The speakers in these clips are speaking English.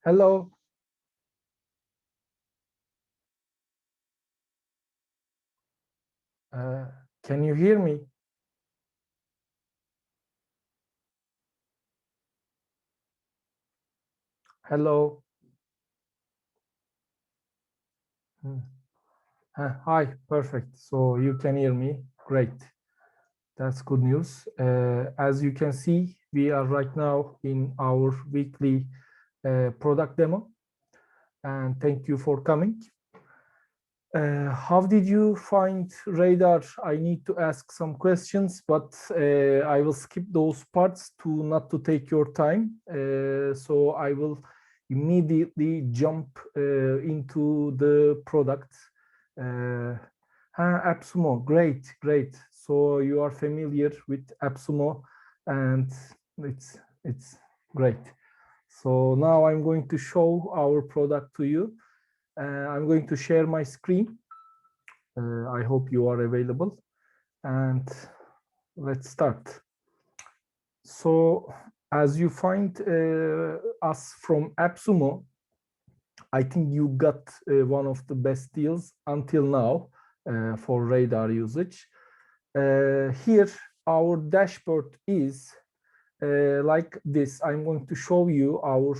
Hello. Uh, can you hear me? Hello. Hmm. Hi, perfect. So you can hear me. Great. That's good news. As you can see, we are right now in our weekly product demo. And thank you for coming. How did you find Radar? I need to ask some questions, but I will skip those parts to not to take your time. So I will immediately jump into the product. Uh, AppSumo, great, great. So you are familiar with AppSumo, and it's great. So now I'm going to show our product to you. I'm going to share my screen. I hope you are available. And let's start. So as you find us from AppSumo, I think you got one of the best deals until now for radar usage. Here, our dashboard is like this. I'm going to show you our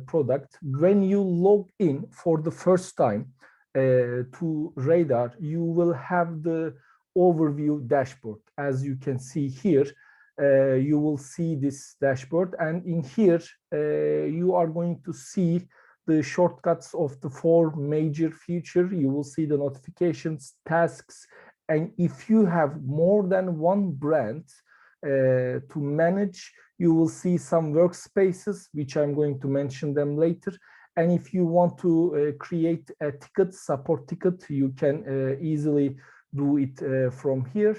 product. When you log in for the first time to Radar, you will have the overview dashboard. As you can see here, you will see this dashboard, and in here you are going to see the shortcuts of the four major features. You will see the notifications, tasks, and if you have more than one brand to manage, you will see some workspaces, which I'm going to mention them later. And if you want to create a ticket, support ticket, you can easily do it from here.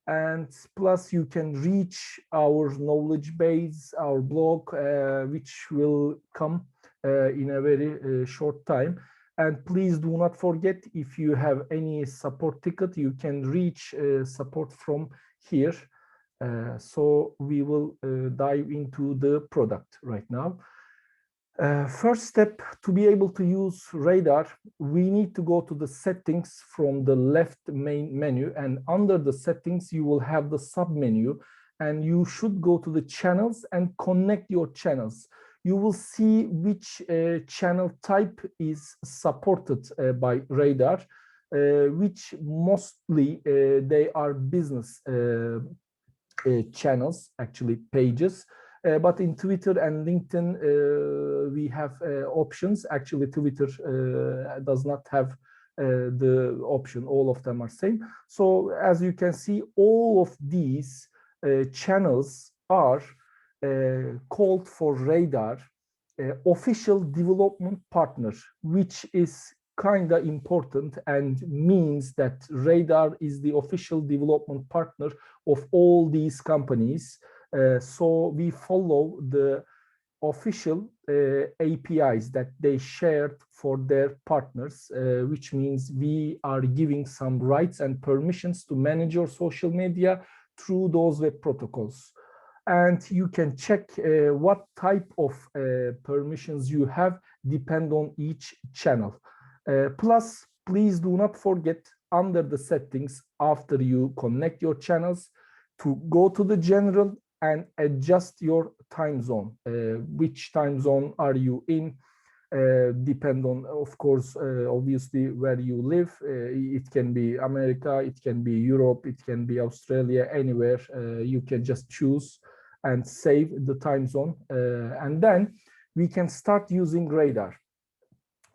And plus you can reach our knowledge base, our blog, which will come in a very short time. And please do not forget, if you have any support ticket, you can reach support from here. So we will dive into the product right now. First step, to be able to use Radar, we need to go to the settings from the left main menu, and under the settings, you will have the sub menu, and you should go to the channels and connect your channels. You will see which channel type is supported by Radar, which mostly they are business channels, actually pages. But in Twitter and LinkedIn, we have options. Actually, Twitter does not have the option. All of them are same. So as you can see, all of these channels are called for Radar official development partner, which is kind of important and means that Radar is the official development partner of all these companies. So we follow the official APIs that they shared for their partners, which means we are giving some rights and permissions to manage your social media through those web protocols. And you can check what type of permissions you have depend on each channel. Plus, please do not forget, under the settings, after you connect your channels, to go to the general and adjust your time zone. Which time zone are you in? Depend on, of course, obviously where you live. It can be America, it can be Europe, it can be Australia, anywhere. You can just choose and save the time zone. And then we can start using Radar.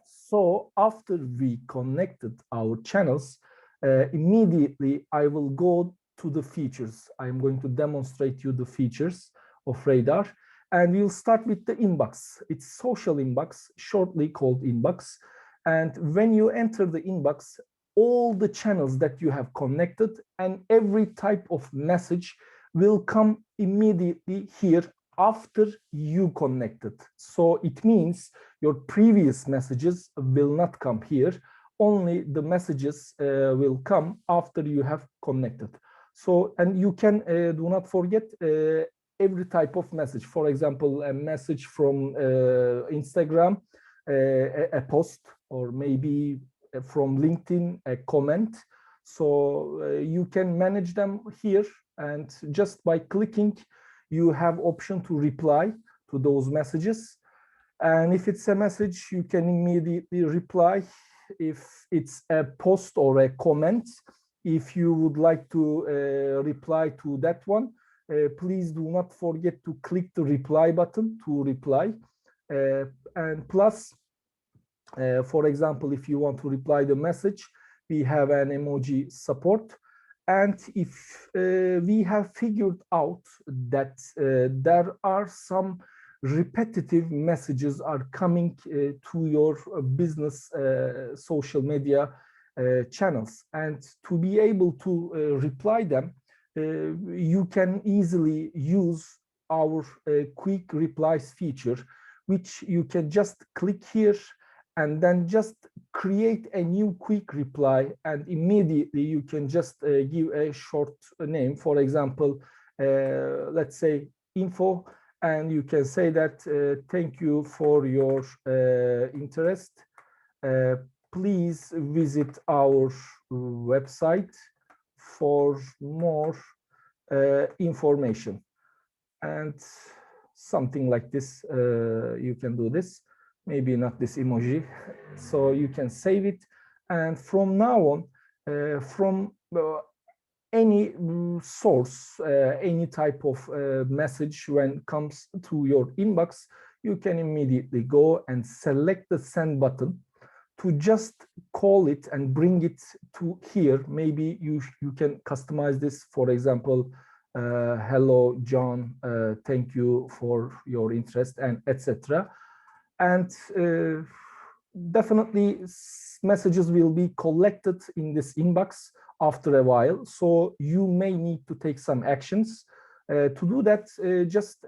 So after we connected our channels, immediately I will go to the features. I'm going to demonstrate you the features of Radar, and we'll start with the inbox. It's social inbox, shortly called inbox. And when you enter the inbox, all the channels that you have connected and every type of message will come immediately here after you connected. So it means your previous messages will not come here. Only the messages will come after you have connected. So, and you can do not forget, every type of message. For example, a message from Instagram, a post, or maybe from LinkedIn, a comment. So you can manage them here, and just by clicking, you have option to reply to those messages. And if it's a message, you can immediately reply. If it's a post or a comment, if you would like to reply to that one, please do not forget to click the reply button to reply. And plus, for example, if you want to reply the message, we have an emoji support. And if we have figured out that there are some repetitive messages are coming to your business social media channels, and to be able to reply them, you can easily use our quick replies feature, which you can just click here and then just create a new quick reply, and immediately you can just give a short name. For example, let's say info, and you can say that thank you for your interest. Please visit our website for more information, and something like this. You can do this, maybe not this emoji. So you can save it, and from now on, from any source, any type of message when it comes to your inbox, you can immediately go and select the send button to just call it and bring it to here. Maybe you can customize this. For example, hello, John, thank you for your interest, and etc. And definitely messages will be collected in this inbox after a while. So you may need to take some actions. To do that, just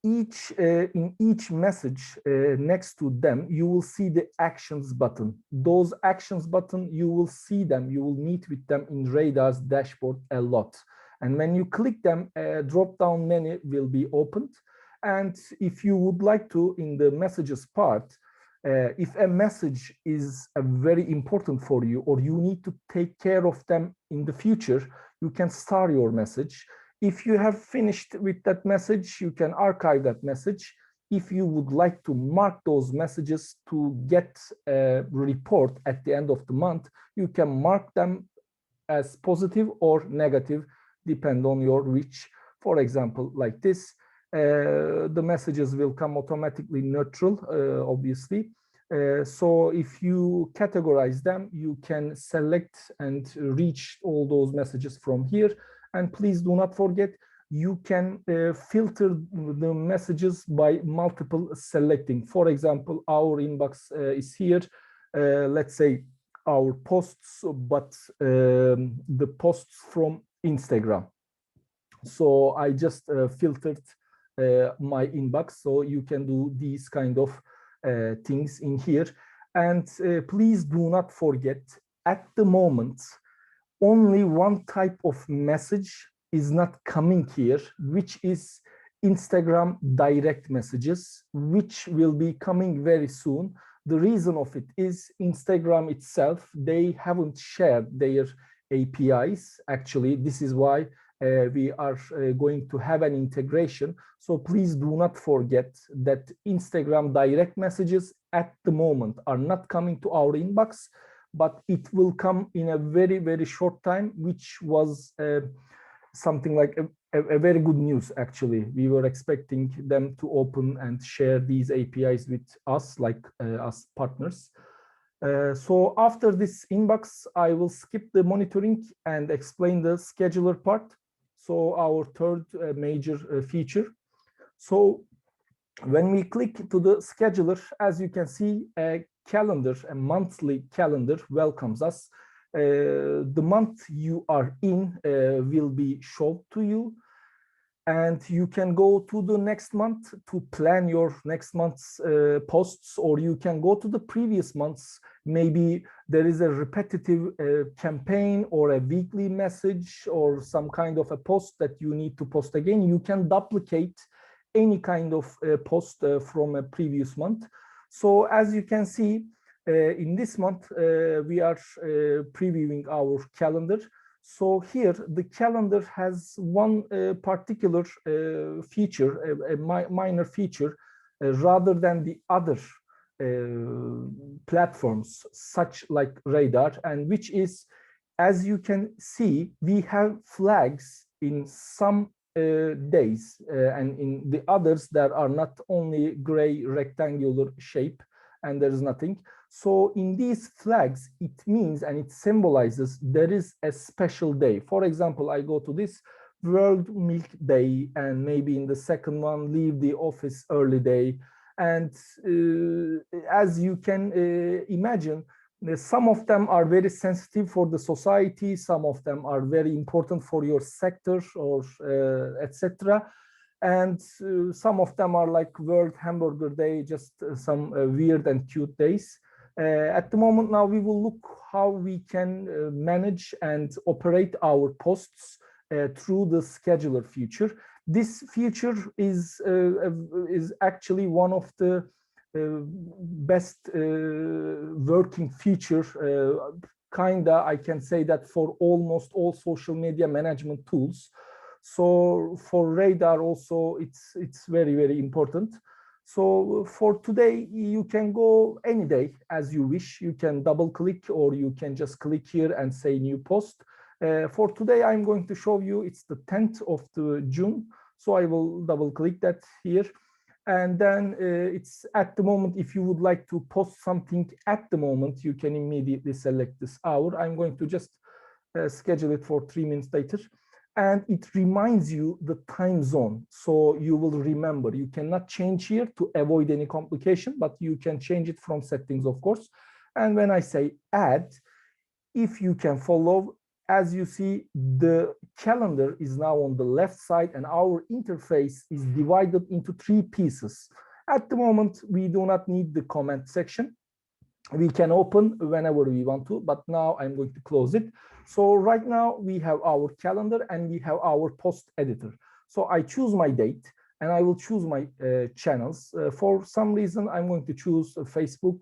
in each message next to them, you will see the actions button. Those actions button, you will see them, you will meet with them in Radar's dashboard a lot. And when you click them, a drop-down menu will be opened. And if you would like to, in the messages part, if a message is very important for you, or you need to take care of them in the future, you can star your message. If you have finished with that message, you can archive that message. If you would like to mark those messages to get a report at the end of the month, you can mark them as positive or negative, depend on your reach. For example, like this, the messages will come automatically neutral, obviously. So if you categorize them, you can select and reach all those messages from here. And please do not forget, you can filter the messages by multiple selecting. For example, our inbox is here. Let's say our posts, but the posts from Instagram. So I just filtered my inbox. So you can do these kind of things in here. And please do not forget, at the moment, only one type of message is not coming here, which is Instagram direct messages, which will be coming very soon. The reason of it is Instagram itself, they haven't shared their APIs. Actually, this is why we are going to have an integration. So please do not forget that Instagram direct messages at the moment are not coming to our inbox, but it will come in a very, very short time, which was something like a very good news, actually. We were expecting them to open and share these APIs with us, like us partners. So after this inbox, I will skip the monitoring and explain the scheduler part. So our third major feature. So when we click to the scheduler, as you can see, a calendar, a monthly calendar welcomes us. The month you are in will be shown to you. and you can go to the next month to plan your next month's posts, or you can go to the previous months. Maybe there is a repetitive campaign or a weekly message or some kind of a post that you need to post again. You can duplicate any kind of post from a previous month. So as you can see, in this month, we are previewing our calendar. So here, the calendar has one particular feature, a minor feature, rather than the other platforms, such like Radar, and which is, as you can see, we have flags in some days, and in the others, there are not only gray rectangular shape, and there is nothing. So in these flags, it means and it symbolizes there is a special day. For example, I go to this World Milk Day, and maybe in the second one, leave the office early day. And as you can imagine, some of them are very sensitive for the society. Some of them are very important for your sector or etc. And some of them are like World Hamburger Day, just some weird and cute days. At the moment now, we will look how we can manage and operate our posts through the scheduler feature. This feature is actually one of the best working feature, kinda, I can say that for almost all social media management tools. So for Radar also, it's very, very important. So for today, you can go any day as you wish. You can double click, or you can just click here and say new post. For today, I'm going to show you, it's the 10th of June. So I will double click that here. And then it's at the moment, if you would like to post something at the moment, you can immediately select this hour. I'm going to just schedule it for 3 minutes later. And it reminds you the time zone. So you will remember. You cannot change here to avoid any complication, but you can change it from settings, of course. And when I say add, if you can follow, as you see, the calendar is now on the left side, and our interface is divided into 3 pieces. At the moment, we do not need the comment section. We can open whenever we want to, but now I'm going to close it. So right now we have our calendar and we have our post editor. So I choose my date and I will choose my channels. For some reason, I'm going to choose Facebook,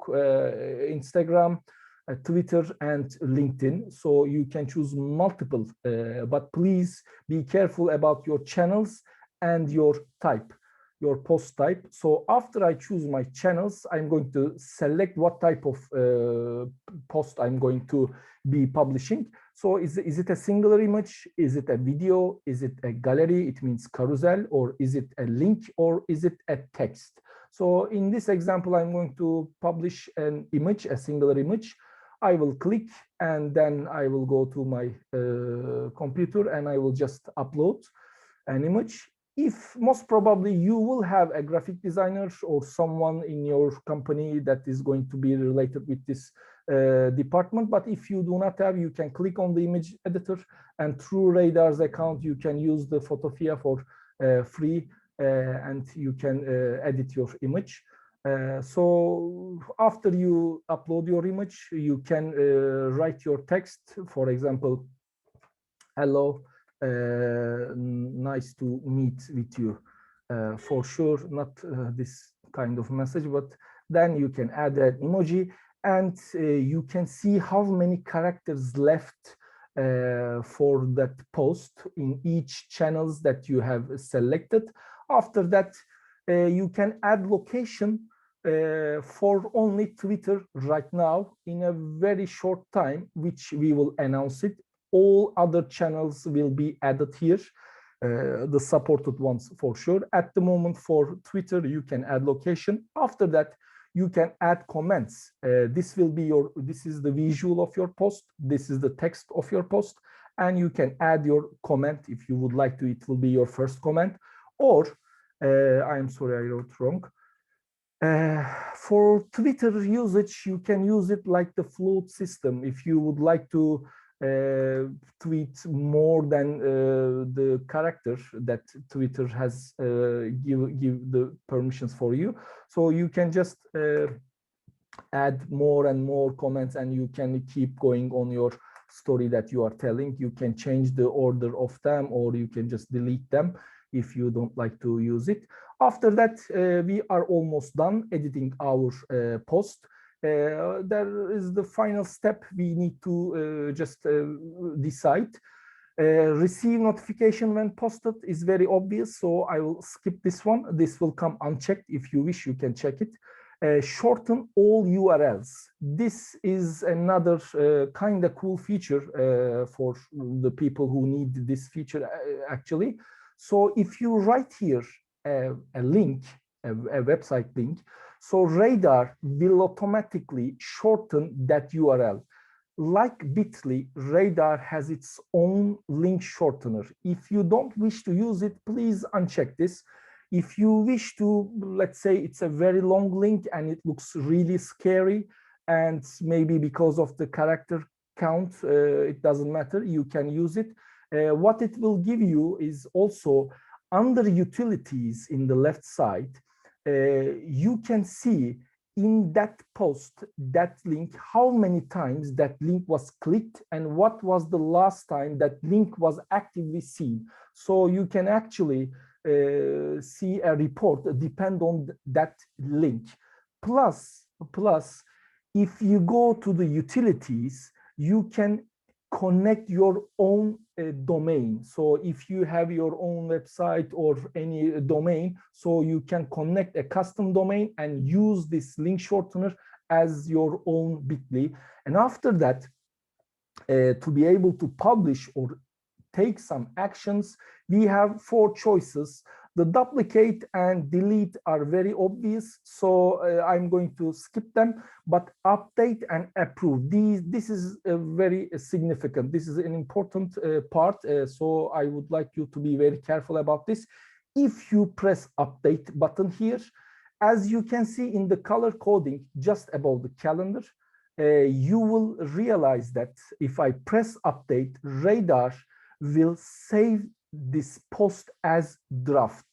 Instagram, Twitter, and LinkedIn. So you can choose multiple, but please be careful about your channels and your type, your post type. So after I choose my channels, I'm going to select what type of post I'm going to be publishing. So is it a singular image? Is it a video? Is it a gallery? It means carousel, or is it a link, or is it a text? So in this example, I'm going to publish an image, a singular image. I will click, and then I will go to my computer, and I will just upload an image. If most probably you will have a graphic designer or someone in your company that is going to be related with this department, but if you do not have, you can click on the image editor, and through Radar's account, you can use the Photopia for free, and you can edit your image. So after you upload your image, you can write your text. For example, hello, nice to meet with you. For sure, not this kind of message, but then you can add an emoji, and you can see how many characters left for that post in each channels that you have selected. After that, you can add location for only Twitter right now in a very short time, which we will announce it. All other channels will be added here, the supported ones for sure. At the moment for Twitter, you can add location. After that, you can add comments. This is the visual of your post. This is the text of your post. And you can add your comment if you would like to. It will be your first comment. Or, I'm sorry, I wrote wrong. For Twitter usage, you can use it like the float system. If you would like to tweet more than the character that Twitter has give the permissions for you. So you can just add more and more comments, and you can keep going on your story that you are telling. You can change the order of them, or you can just delete them if you don't like to use it. After that, we are almost done editing our post. There is the final step we need to just decide. Receive notification when posted is very obvious, so I will skip this one. This will come unchecked. If you wish, you can check it. Shorten all URLs. This is another kind of cool feature for the people who need this feature actually. So if you write here a link, a website link, so Radar will automatically shorten that URL. Like Bitly, Radar has its own link shortener. If you don't wish to use it, please uncheck this. If you wish to, let's say it's a very long link and it looks really scary, and maybe because of the character count, it doesn't matter, you can use it. What it will give you is also under utilities in the left side, you can see in that post, that link, how many times that link was clicked and what was the last time that link was actively seen. So you can actually see a report depend on that link. Plus, if you go to the utilities, you can connect your own domain. So if you have your own website or any domain, so you can connect a custom domain and use this link shortener as your own Bitly. And after that, to be able to publish or take some actions, we have 4 choices. The duplicate and delete are very obvious, so I'm going to skip them, but update and approve, this is very significant. This is an important part, so I would like you to be very careful about this. If you press update button here, as you can see in the color coding just above the calendar, you will realize that if I press update, Radar will save this post as draft.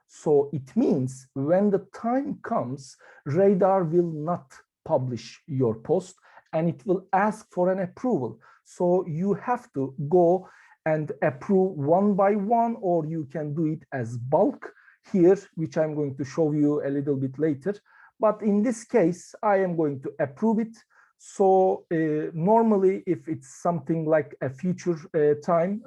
So it means when the time comes, Radar will not publish your post and it will ask for an approval. So you have to go and approve one by one, or you can do it as bulk here, which I'm going to show you a little bit later. But in this case, I am going to approve it. So normally, if it's something like a future time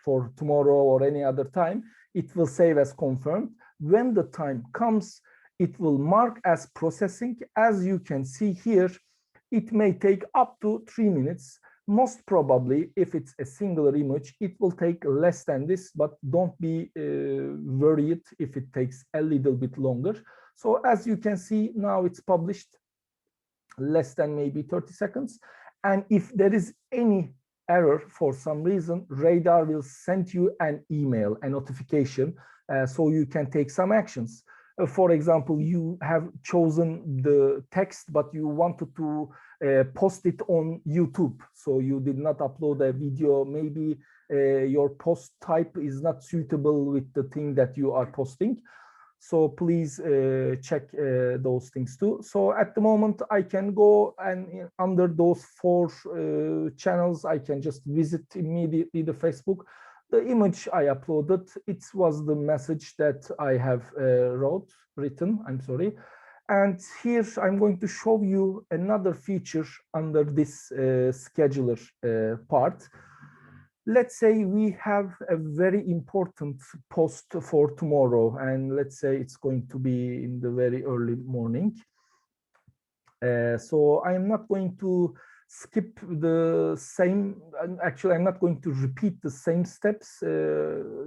for tomorrow or any other time, it will save as confirmed. When the time comes, it will mark as processing. As you can see here, it may take up to 3 minutes. Most probably, if it's a singular image, it will take less than this, but don't be worried if it takes a little bit longer. So as you can see, now it's published less than maybe 30 seconds. And if there is any error for some reason, Radar will send you an email, a notification, so you can take some actions. For example, you have chosen the text, but you wanted to post it on YouTube. So you did not upload a video. Maybe your post type is not suitable with the thing that you are posting. So please check those things too. So at the moment, I can go and under those 4 channels, I can just visit immediately the Facebook. The image I uploaded, it was the message that I have written, I'm sorry. And here I'm going to show you another feature under this scheduler part. Let's say we have a very important post for tomorrow, and let's say it's going to be in the very early morning. So I'm not going to skip the same, actually I'm not going to repeat the same steps,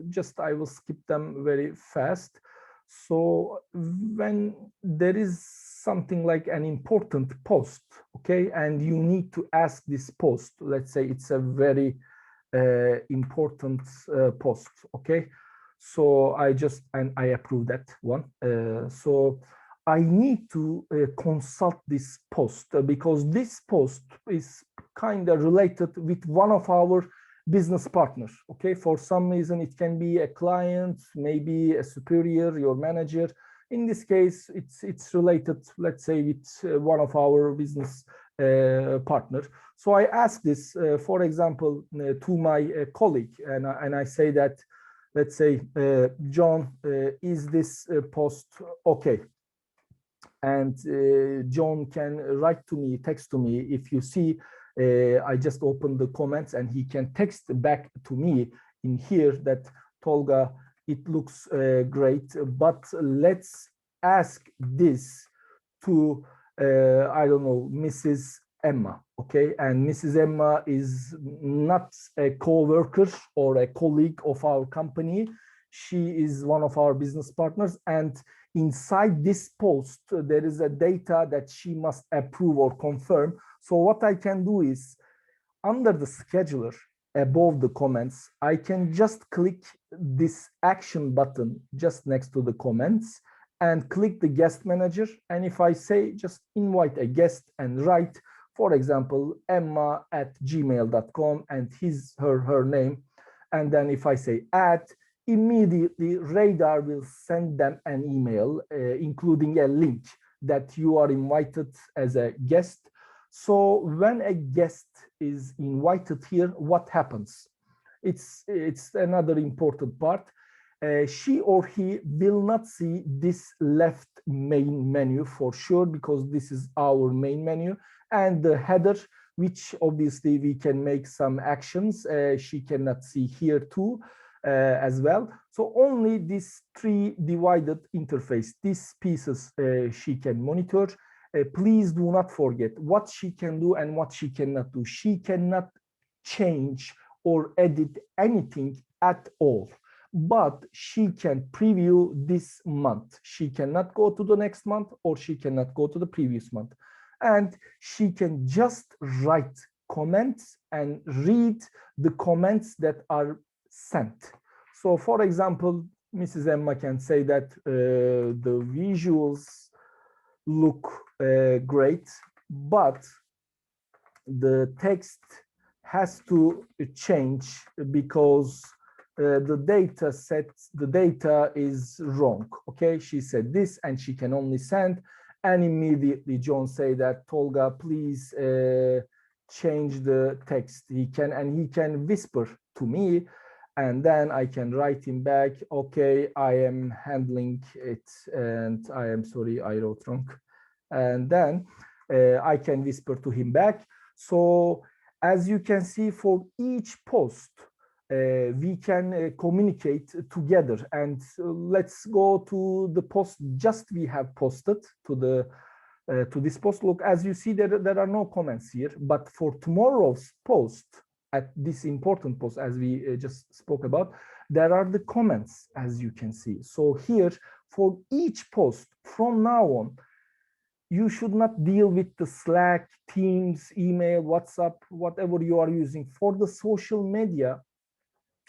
just I will skip them very fast. So when there is something like an important post, okay, and you need to ask this post, let's say it's a very important post, okay, so I approve that one. So I need to consult this post because this post is kind of related with one of our business partners. Okay, for some reason it can be a client, maybe a superior, your manager. In this case, it's related, let's say, with one of our business partner. So I ask this, for example, to my colleague, and I say that, let's say, John, is this post okay? And John can write to me, text to me. If you see, I just opened the comments and he can text back to me in here that, Tolga, it looks great, but let's ask this to, I don't know, Mrs. Emma, okay? And Mrs. Emma is not a co-worker or a colleague of our company. She is one of our business partners, and inside this post, there is a data that she must approve or confirm. So what I can do is, under the scheduler, above the comments, I can just click this action button just next to the comments and click the guest manager. And if I say just invite a guest and write, for example, emma@gmail.com and her name, and then if I say add, immediately Radar will send them an email, including a link that you are invited as a guest. So when a guest is invited here, what happens? It's another important part. She or he will not see this left main menu for sure, because this is our main menu, and the header, which obviously we can make some actions, she cannot see here too. As well. So only this three divided interface, these pieces she can monitor. Please do not forget what she can do and what she cannot do. She cannot change or edit anything at all, but she can preview this month. She cannot go to the next month, or she cannot go to the previous month. And she can just write comments and read the comments that are sent. So for example, Mrs. Emma can say that the visuals look great, but the text has to change because the data is wrong. Okay, she said this and she can only send, and immediately John say that, Tolga, please change the text. He can whisper to me, and then I can write him back, okay, I am handling it, and I am sorry, I wrote wrong. And then I can whisper to him back. So as you can see, for each post, we can communicate together. And let's go to the post just we have posted to this post. Look, as you see, there are no comments here, but for tomorrow's post, at this important post, as we just spoke about, there are the comments, as you can see. So here, for each post from now on, you should not deal with the Slack, Teams, email, WhatsApp, whatever you are using. For the social media,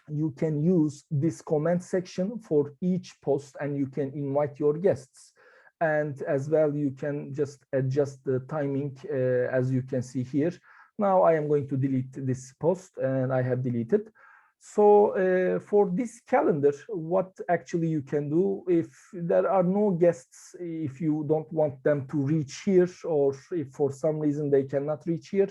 you can use this comment section for each post, and you can invite your guests. And as well, you can just adjust the timing, as you can see here. Now I am going to delete this post, and I have deleted. So for this calendar, what actually you can do, if there are no guests, if you don't want them to reach here, or if for some reason they cannot reach here,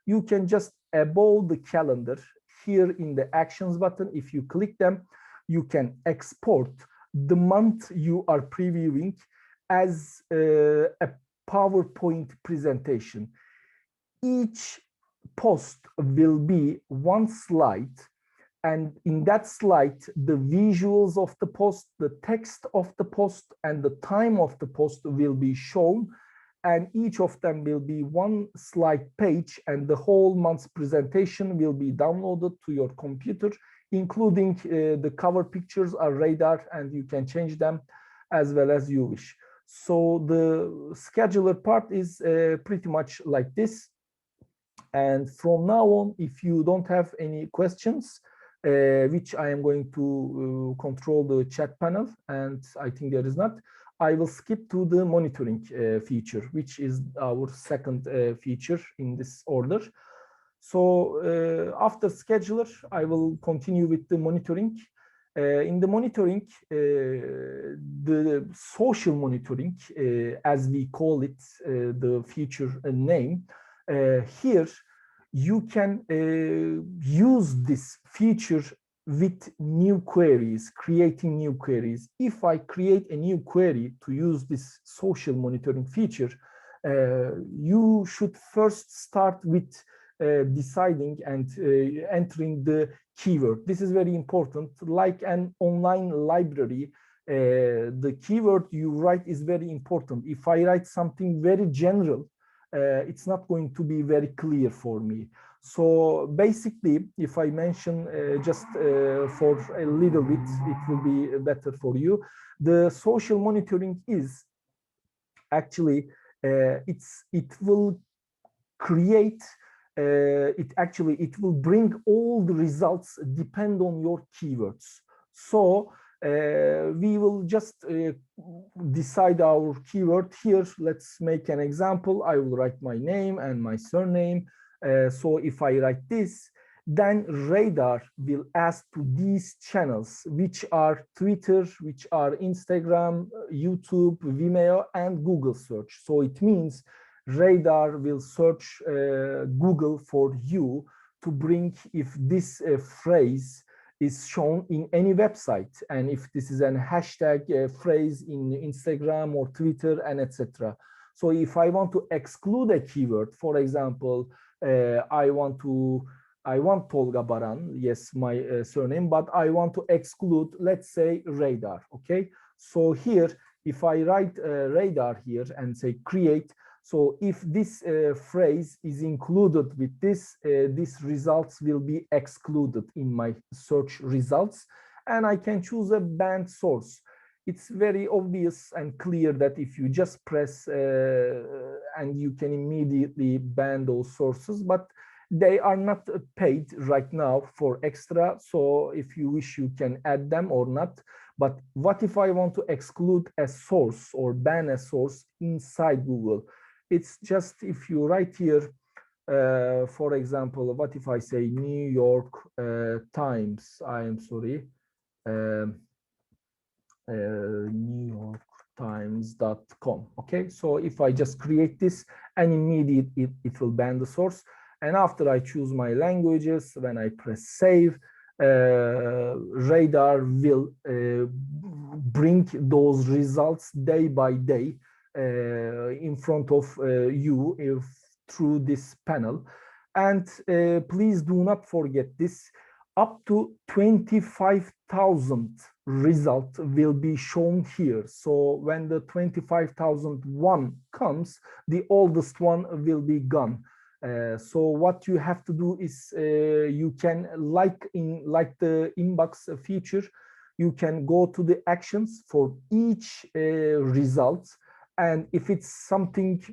you can just above the calendar here in the actions button, if you click them, you can export the month you are previewing as a PowerPoint presentation. Each post will be one slide, and in that slide, the visuals of the post, the text of the post, and the time of the post will be shown, and each of them will be one slide page, and the whole month's presentation will be downloaded to your computer, including the cover pictures are Radar, and you can change them as well as you wish. So the scheduler part is pretty much like this. And from now on, if you don't have any questions, which I am going to control the chat panel, and I think there is not, I will skip to the monitoring feature, which is our second feature in this order. So after scheduler, I will continue with the monitoring. In the monitoring, the social monitoring, as we call it, the feature name, here you can use this feature with new queries, creating new queries. If I create a new query to use this social monitoring feature, you should first start with deciding and entering the keyword. This is very important. Like an online library, the keyword you write is very important. If I write something very general, it's not going to be very clear for me. So basically, if I mention just for a little bit, it will be better for you. The social monitoring is actually it will create it will bring all the results depend on your keywords. So we will just decide our keyword here. Let's make an example. I will write my name and my surname. So if I write this, then radar will ask to these channels, which are Twitter, which are Instagram, YouTube, Vimeo, and Google search. So it means radar will search Google for you to bring if this phrase is shown in any website, and if this is an hashtag phrase in Instagram or Twitter, and etc. So if I want to exclude a keyword, for example, I want Tolga Baran, yes, my surname, but I want to exclude, let's say, radar. Okay, so here if I write radar here and say create, so if this phrase is included with this, these results will be excluded in my search results, and I can choose a banned source. It's very obvious and clear that if you just press and you can immediately ban those sources, but they are not paid right now for extra. So if you wish, you can add them or not. But what if I want to exclude a source or ban a source inside Google? It's just if you write here, for example, what if I say New York Times? I am sorry, NewYorkTimes.com. Okay, so if I just create this, and immediately it will ban the source. And after I choose my languages, when I press save, radar will bring those results day by day in front of you through this panel. And please do not forget this, up to 25,000 result will be shown here. So when the 25,001 comes, the oldest one will be gone. So what you have to do is you can, like the inbox feature, you can go to the actions for each result. And if it's something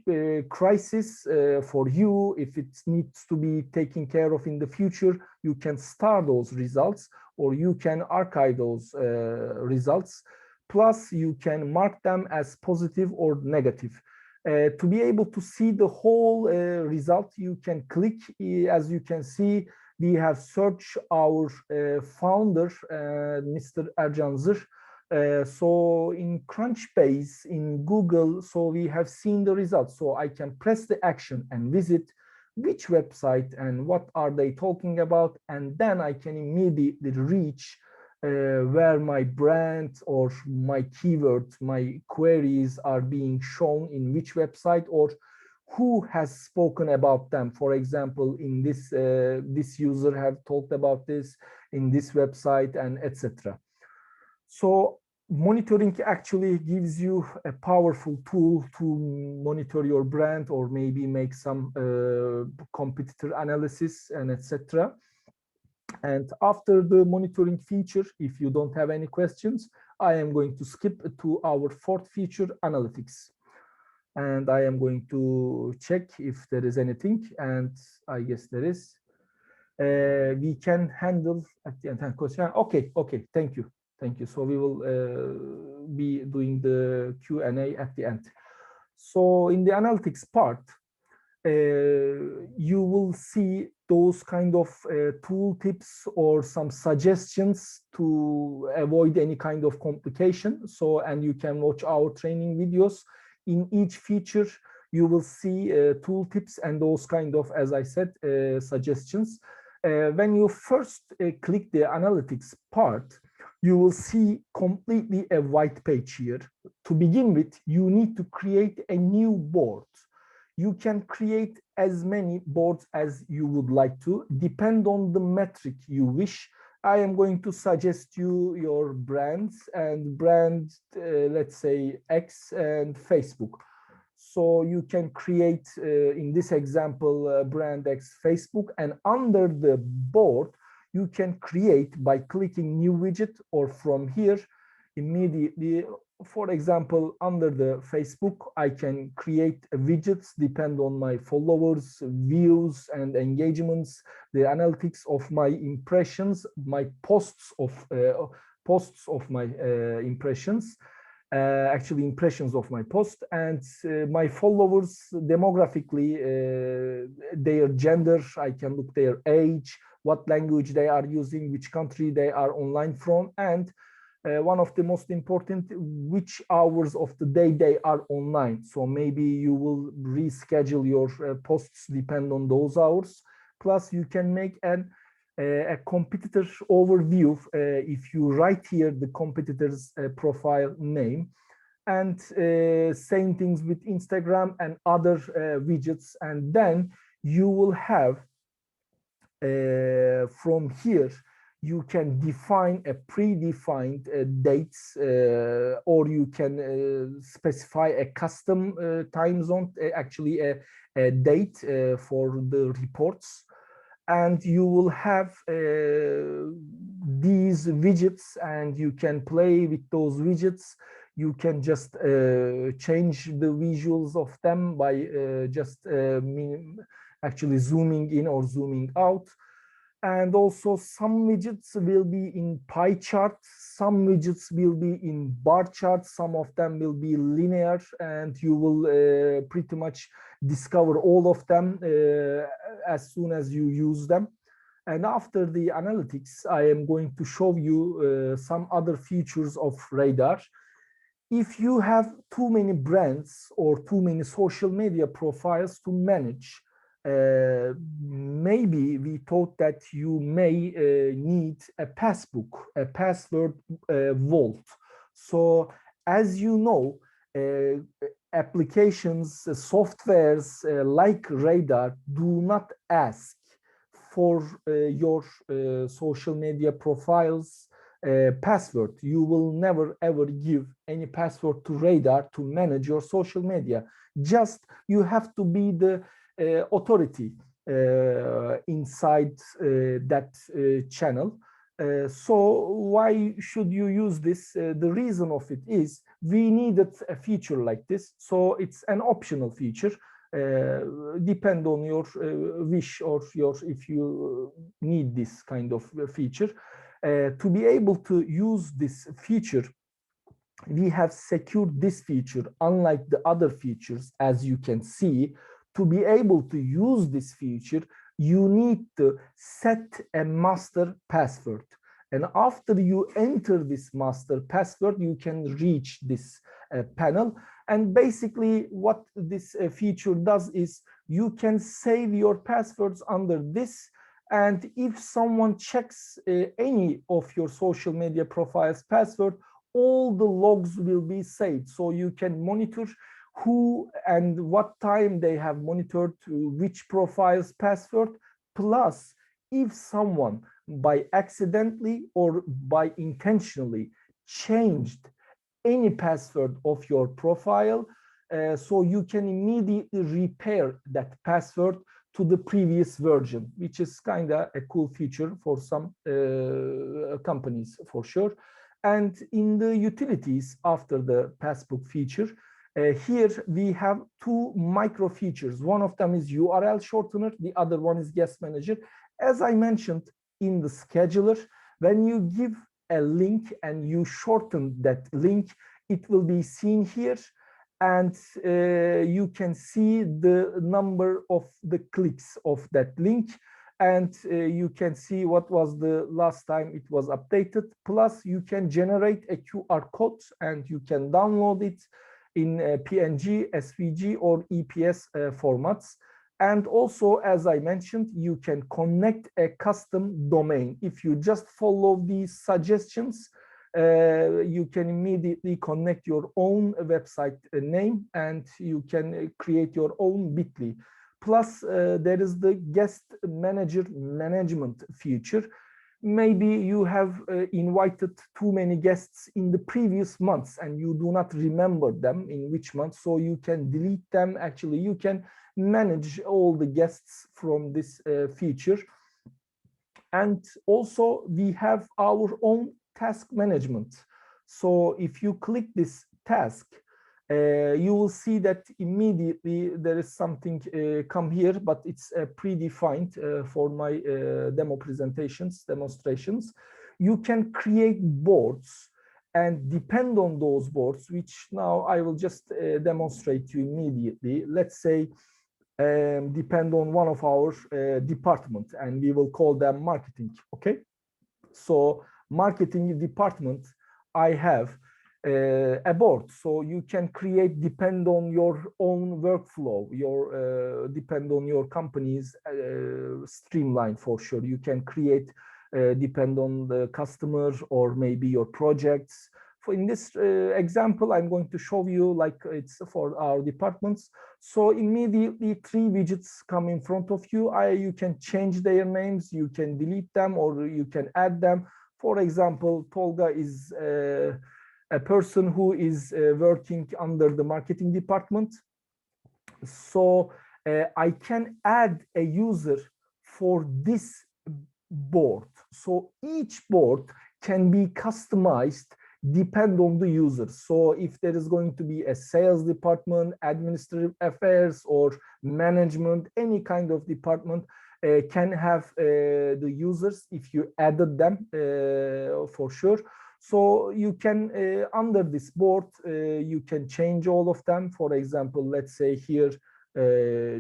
crisis for you, if it needs to be taken care of in the future, you can star those results, or you can archive those results. Plus, you can mark them as positive or negative. To be able to see the whole result, you can click. As you can see, we have searched our founder, Mr. Ercan Zır. So in Crunchbase, in Google, so we have seen the results. So I can press the action and visit which website and what are they talking about, and then I can immediately reach where my brand or my keywords, my queries are being shown in which website, or who has spoken about them. For example, in this this user have talked about this in this website, and etc. So monitoring actually gives you a powerful tool to monitor your brand, or maybe make some competitor analysis, and etc. And after the monitoring feature, if you don't have any questions, I am going to skip to our fourth feature, analytics. And I am going to check if there is anything, and I guess there is. We can handle at the end question. Okay, thank you. So we will be doing the Q&A at the end. So in the analytics part, you will see those kind of tool tips or some suggestions to avoid any kind of complication. So, and you can watch our training videos. In each feature, you will see tool tips and those kind of, as I said, suggestions. When you first click the analytics part, you will see completely a white page here. To begin with, you need to create a new board. You can create as many boards as you would like to, depend on the metric you wish. I am going to suggest you your brands and brand, let's say X and Facebook. So you can create, in this example, brand X Facebook, and under the board, you can create by clicking new widget, or from here, immediately, for example, under the Facebook, I can create widgets depend on my followers, views, and engagements, the analytics of my impressions, my posts of my impressions, actually impressions of my post, and my followers demographically, their gender, I can look their age, what language they are using, which country they are online from, and one of the most important, which hours of the day they are online. So maybe you will reschedule your posts depend on those hours. Plus you can make a competitor overview if you write here the competitor's profile name, and same things with Instagram and other widgets. And then you will have from here, you can define a predefined dates, or you can specify a custom time zone, actually a date for the reports. And you will have these widgets, and you can play with those widgets. You can just change the visuals of them by just actually zooming in or zooming out. And also some widgets will be in pie chart, some widgets will be in bar chart, some of them will be linear, and you will pretty much discover all of them as soon as you use them. And after the analytics, I am going to show you some other features of Radar. If you have too many brands or too many social media profiles to manage, maybe we thought that you may need a passbook, a password vault. So as you know, applications, softwares like Radar do not ask for your social media profiles password. You will never ever give any password to Radar to manage your social media. Just you have to be the authority inside that channel. So why should you use this? The reason of it is we needed a feature like this. So it's an optional feature. Depend on your wish or if you need this kind of feature. To be able to use this feature, we have secured this feature, unlike the other features, as you can see. To be able to use this feature, you need to set a master password. And after you enter this master password, you can reach this panel. And basically what this feature does is you can save your passwords under this. And if someone checks any of your social media profiles password, all the logs will be saved. So you can monitor who and what time they have monitored which profile's password. Plus, if someone by accidentally or by intentionally changed any password of your profile, so you can immediately repair that password to the previous version, which is kind of a cool feature for some companies for sure. And in the utilities after the passbook feature, here we have two micro features. One of them is URL shortener, the other one is guest manager. As I mentioned in the scheduler, when you give a link and you shorten that link, it will be seen here, and you can see the number of the clicks of that link. and you can see what was the last time it was updated. Plus, you can generate a QR code and you can download it in PNG, SVG, or EPS formats. And also, as I mentioned, you can connect a custom domain. If you just follow these suggestions, you can immediately connect your own website name and you can create your own Bitly. Plus, there is the guest manager management feature. Maybe you have invited too many guests in the previous months and you do not remember them in which month, so you can delete them. Actually, you can manage all the guests from this feature. And also, we have our own task management. So if you click this task, you will see that immediately there is something come here, but it's predefined for my demonstrations. You can create boards and depend on those boards, which now I will just demonstrate to you immediately. Let's say depend on one of our department, and we will call them marketing. Okay, so marketing department, I have a board, so you can create depend on your own workflow, your depend on your company's streamline. For sure, you can create depend on the customer or maybe your projects. For in this example, I'm going to show you like it's for our departments. So immediately 3 widgets come in front of you. You can change their names, you can delete them, or you can add them. For example, Tolga is a person who is working under the marketing department. So I can add a user for this board. So each board can be customized depend on the user. So if there is going to be a sales department, administrative affairs, or management, any kind of department can have the users if you added them for sure. So you can, under this board, you can change all of them. For example, let's say here,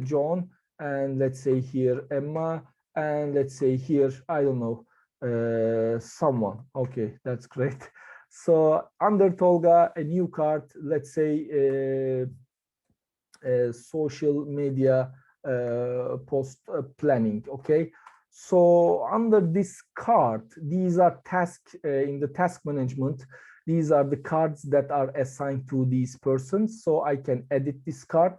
John, and let's say here, Emma, and let's say here, I don't know, someone. Okay, that's great. So under Tolga, a new card, let's say social media post planning. Okay, so under this card, these are tasks in the task management. These are the cards that are assigned to these persons. So I can edit this card.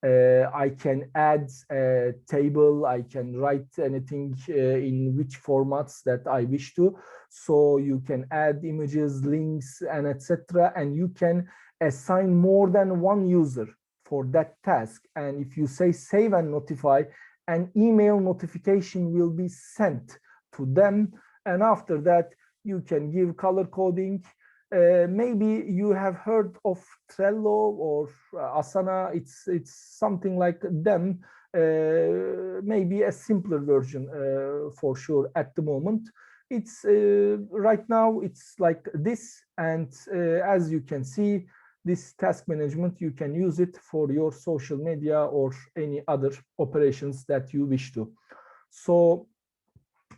I can add a table. I can write anything in which formats that I wish to. So you can add images, links, and etc. And you can assign more than one user for that task. And if you say save and notify, an email notification will be sent to them. And after that, you can give color coding. Maybe you have heard of Trello or Asana. It's something like them. Maybe a simpler version for sure at the moment. It's right now it's like this, and as you can see, this task management, you can use it for your social media or any other operations that you wish to. So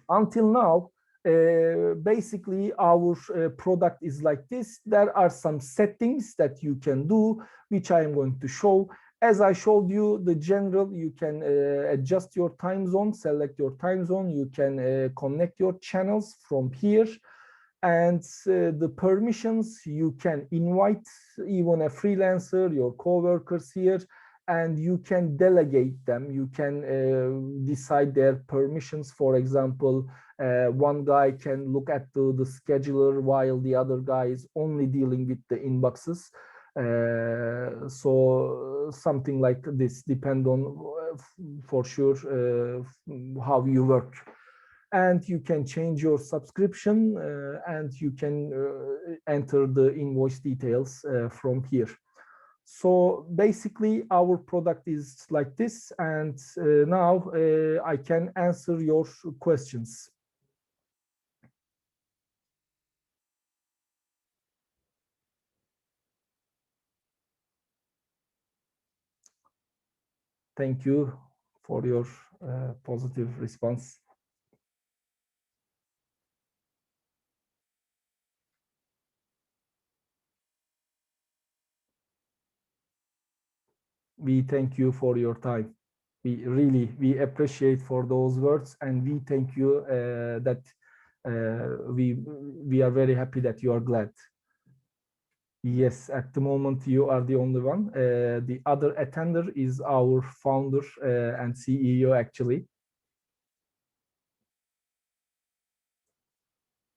until now, basically our product is like this. There are some settings that you can do, which I am going to show. As I showed you, the general, you can adjust your time zone, select your time zone, you can connect your channels from here. And the permissions, you can invite even a freelancer, your co-workers here, and you can delegate them. You can decide their permissions. For example, one guy can look at the scheduler while the other guy is only dealing with the inboxes. So something like this, depend on for sure how you work. And you can change your subscription and you can enter the invoice details from here. So basically our product is like this, and now I can answer your questions. Thank you for your positive response. We thank you for your time. We appreciate for those words, and we thank you that we are very happy that you are glad. Yes, at the moment you are the only one. The other attender is our founder and CEO actually.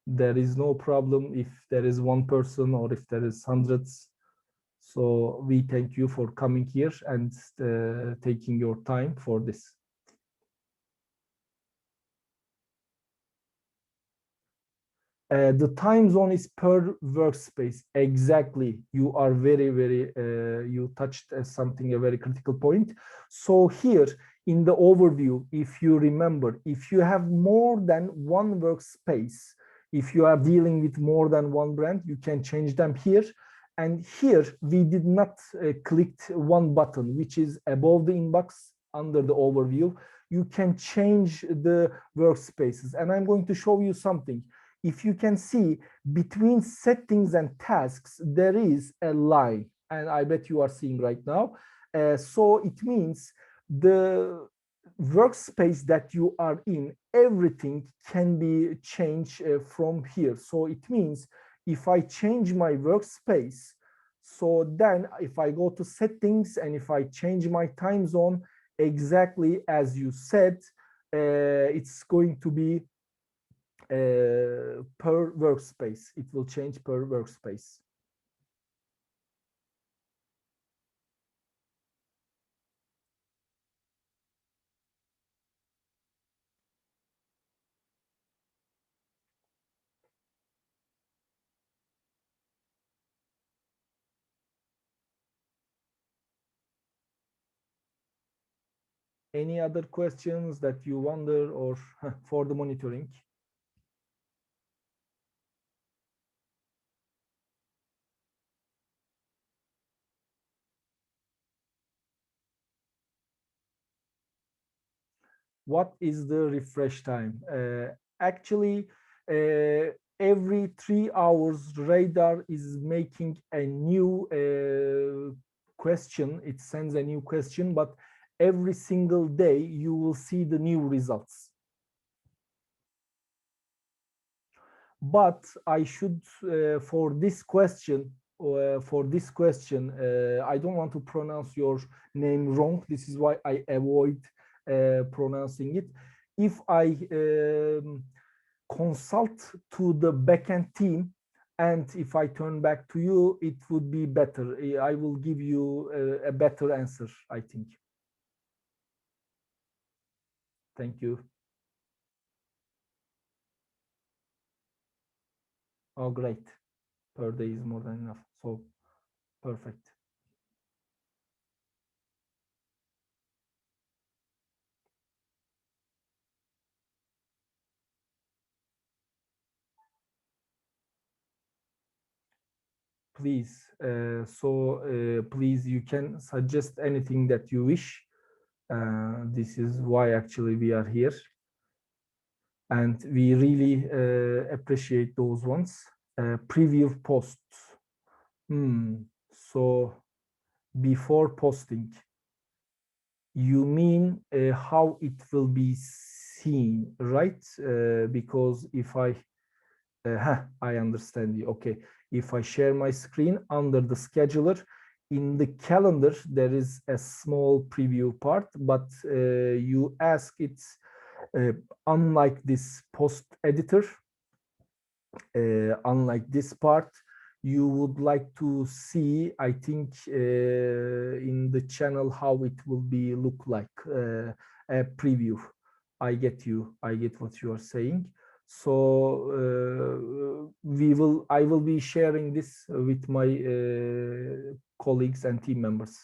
There is no problem if there is one person or if there is hundreds. So we thank you for coming here and taking your time for this. The time zone is per workspace. Exactly. You are very, you touched something, a very critical point. So here in the overview, if you remember, if you have more than one workspace, if you are dealing with more than one brand, you can change them here. And here we did not click one button, which is above the inbox under the overview. You can change the workspaces. And I'm going to show you something. If you can see between settings and tasks, there is a line, and I bet you are seeing right now. So it means the workspace that you are in, everything can be changed from here. So it means if I change my workspace, so then if I go to settings and if I change my time zone, exactly as you said, it's going to be per workspace. It will change per workspace. Any other questions that you wonder or for the monitoring? What is the refresh time? Actually, every 3 hours, Radar is making a new question. It sends a new question, but every single day you will see the new results. But I should, for this question, I don't want to pronounce your name wrong. This is why I avoid pronouncing it. If I consult to the backend team, and if I turn back to you, it would be better. I will give you a better answer, I think. Thank you. Oh, great. Per day is more than enough. So perfect. Please. Please, you can suggest anything that you wish. This is why actually we are here. And we really appreciate those ones. Preview posts. So before posting, you mean how it will be seen, right? Because if I understand you. Okay. If I share my screen under the scheduler, in the calendar, there is a small preview part, but you ask it, unlike this post editor, unlike this part, you would like to see, I think, in the channel how it will be look like a preview. I get you. I get what you are saying. So I will be sharing this with my colleagues and team members.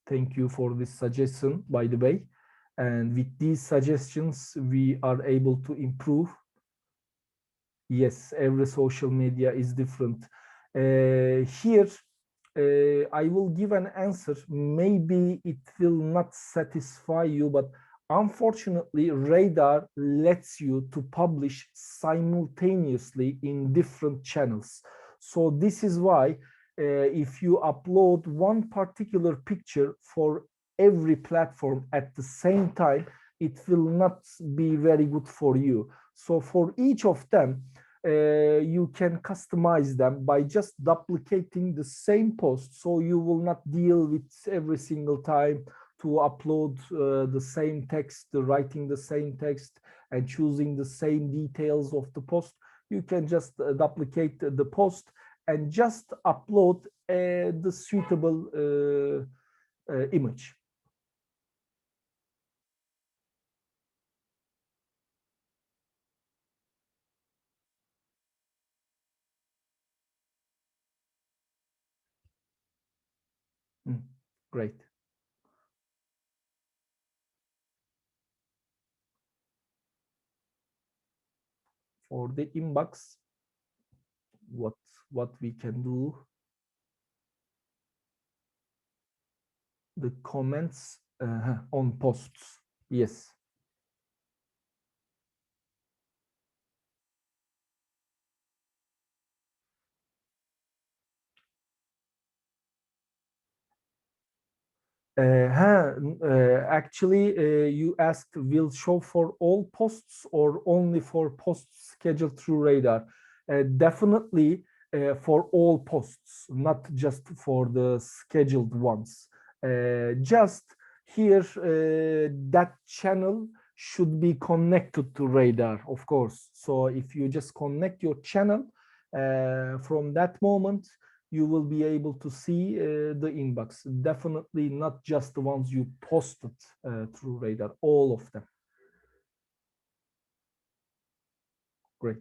Thank you for this suggestion, by the way. And with these suggestions, we are able to improve. Yes, every social media is different. Here, I will give an answer. Maybe it will not satisfy you, but unfortunately, Radar lets you to publish simultaneously in different channels. So this is why if you upload one particular picture for every platform at the same time, it will not be very good for you. So for each of them, you can customize them by just duplicating the same post, so you will not deal with every single time to upload the same text, writing the same text and choosing the same details of the post. You can just duplicate the post and just upload the suitable image. Mm, great. For the inbox, what what we can do, the comments on posts. Yes. Actually, you asked will show for all posts or only for posts scheduled through Radar. Definitely for all posts, not just for the scheduled ones. Just here, that channel should be connected to Radar, of course. So if you just connect your channel from that moment, you will be able to see the inbox. Definitely not just the ones you posted through Radar, all of them. Great.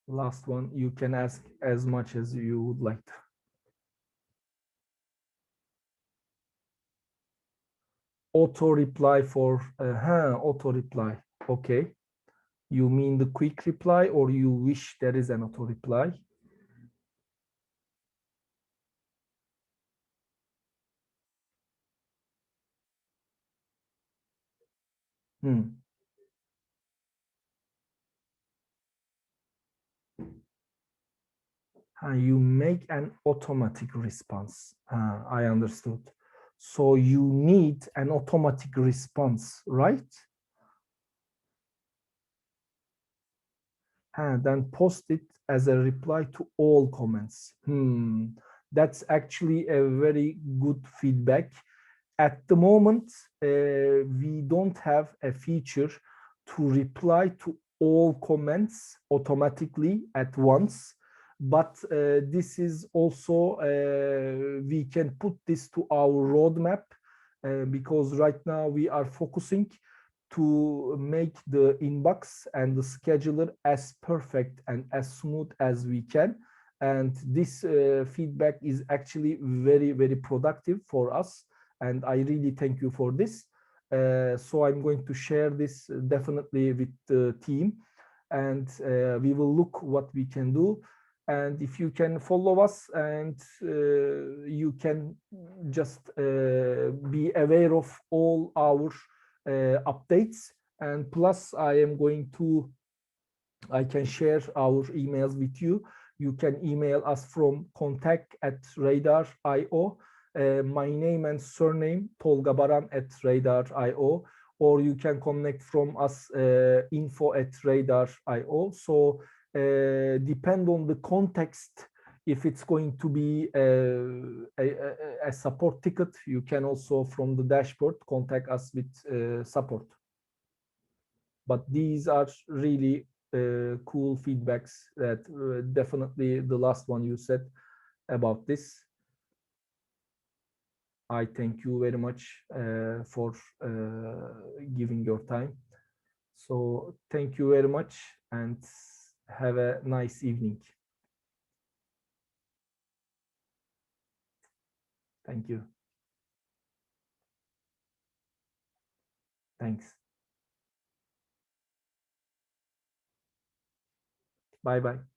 Last one, you can ask as much as you would like. Auto reply for, auto reply. Okay. You mean the quick reply, or you wish there is an auto reply? Hmm. You make an automatic response. I understood. So you need an automatic response, right? Then post it as a reply to all comments. That's actually a very good feedback. At the moment, we don't have a feature to reply to all comments automatically at once. But this is also, we can put this to our roadmap because right now we are focusing to make the inbox and the scheduler as perfect and as smooth as we can. And this feedback is actually very, very productive for us. And I really thank you for this. So I'm going to share this definitely with the team, and we will look what we can do. And if you can follow us, and you can just be aware of all our updates. And plus, I can share our emails with you. You can email us from contact@radar.io. My name and surname, Tolga Baran @radar.io, or you can connect from us info@radar.io. So depend on the context. If it's going to be a support ticket, you can also from the dashboard contact us with support. But these are really cool feedbacks that definitely the last one you said about this. I thank you very much for giving your time. So thank you very much and have a nice evening. Thank you. Thanks. Bye bye.